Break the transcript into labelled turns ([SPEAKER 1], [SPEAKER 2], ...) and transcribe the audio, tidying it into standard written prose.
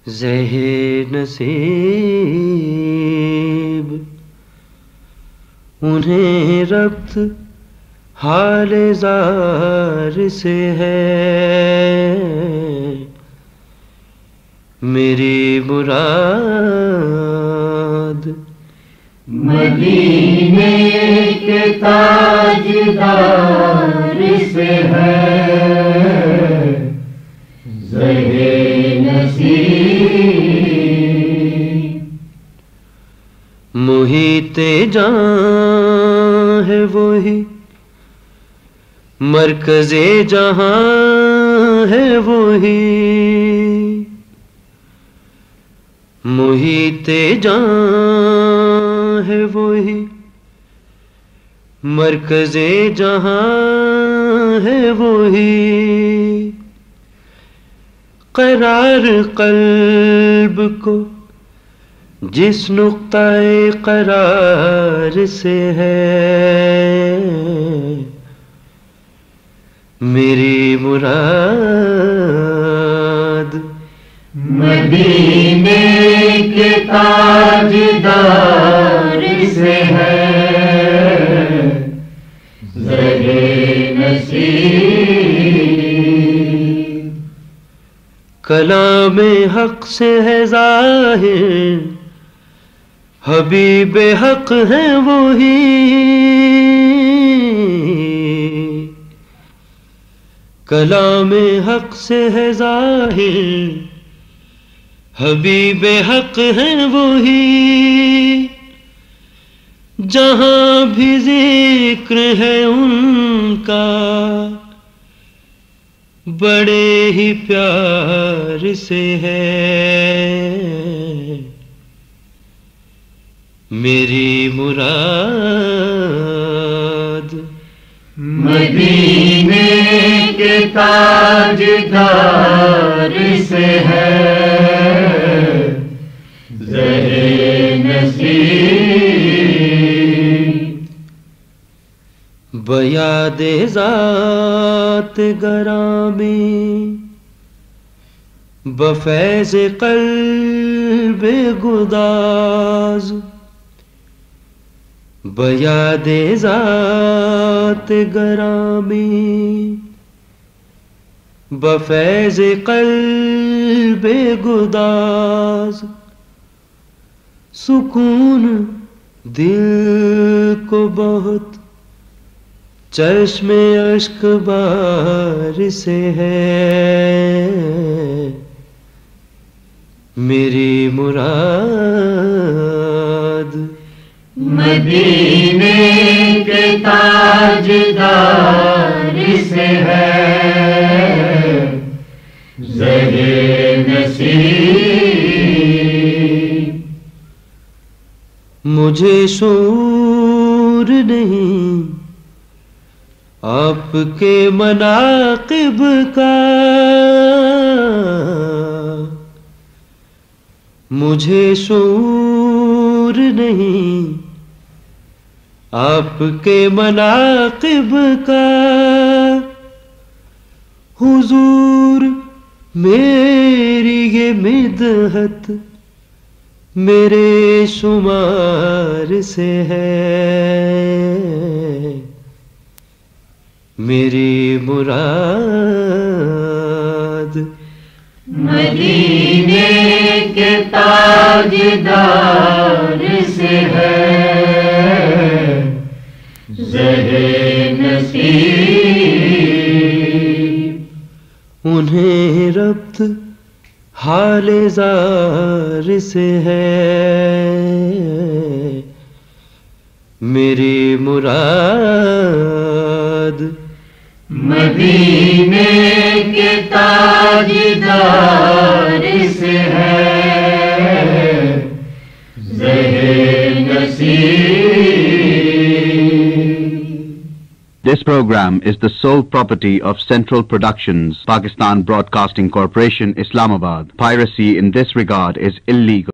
[SPEAKER 1] زہر نصیب انہیں ربط حال زار سے ہے، میری مراد
[SPEAKER 2] مدینے کے تاجدار سے ہے، زہر نصیب
[SPEAKER 1] محیط جان ہے وہی، مرکز جہاں ہے وہی، محیط جان ہے وہی، مرکز جہاں ہے وہی، قرار قلب کو جس نقطہ قرار سے ہے، میری مراد
[SPEAKER 2] مدینے کے تاجدار سے ہے، زہر نصیب
[SPEAKER 1] کلام حق سے ہے ظاہر، حبیب حق ہے وہی، کلام حق سے ہے ظاہر، حبیب حق ہے وہی، جہاں بھی ذکر ہے ان کا بڑے ہی پیار سے ہے، میری مراد
[SPEAKER 2] مدینے کے تاجدار سے ہے، زہر نصیب
[SPEAKER 1] بیاد ذات گرامی بفیض قلب گداز، بیاد ذات گرامی بفیض قلب گداز، سکون دل کو بہت چشم اشک بار سے ہے، میری مراد
[SPEAKER 2] مدینے کے تاجدار سے ہے، زہر نصیب
[SPEAKER 1] مجھے شعور نہیں آپ کے مناقب کا، مجھے شعور نہیں آپ کے مناقب کا، حضور میری یہ مدحت میرے شمار سے ہے، میری مراد
[SPEAKER 2] مدینے کے تاجدار سے ہے، زہر نصیب
[SPEAKER 1] انہیں ربط حال زار سے ہے، میری مراد
[SPEAKER 2] مدینے کے تاجدار سے ہے، زہر نصیب
[SPEAKER 3] This program is the sole property of Central Productions, Pakistan Broadcasting Corporation, Islamabad. Piracy in this regard is illegal.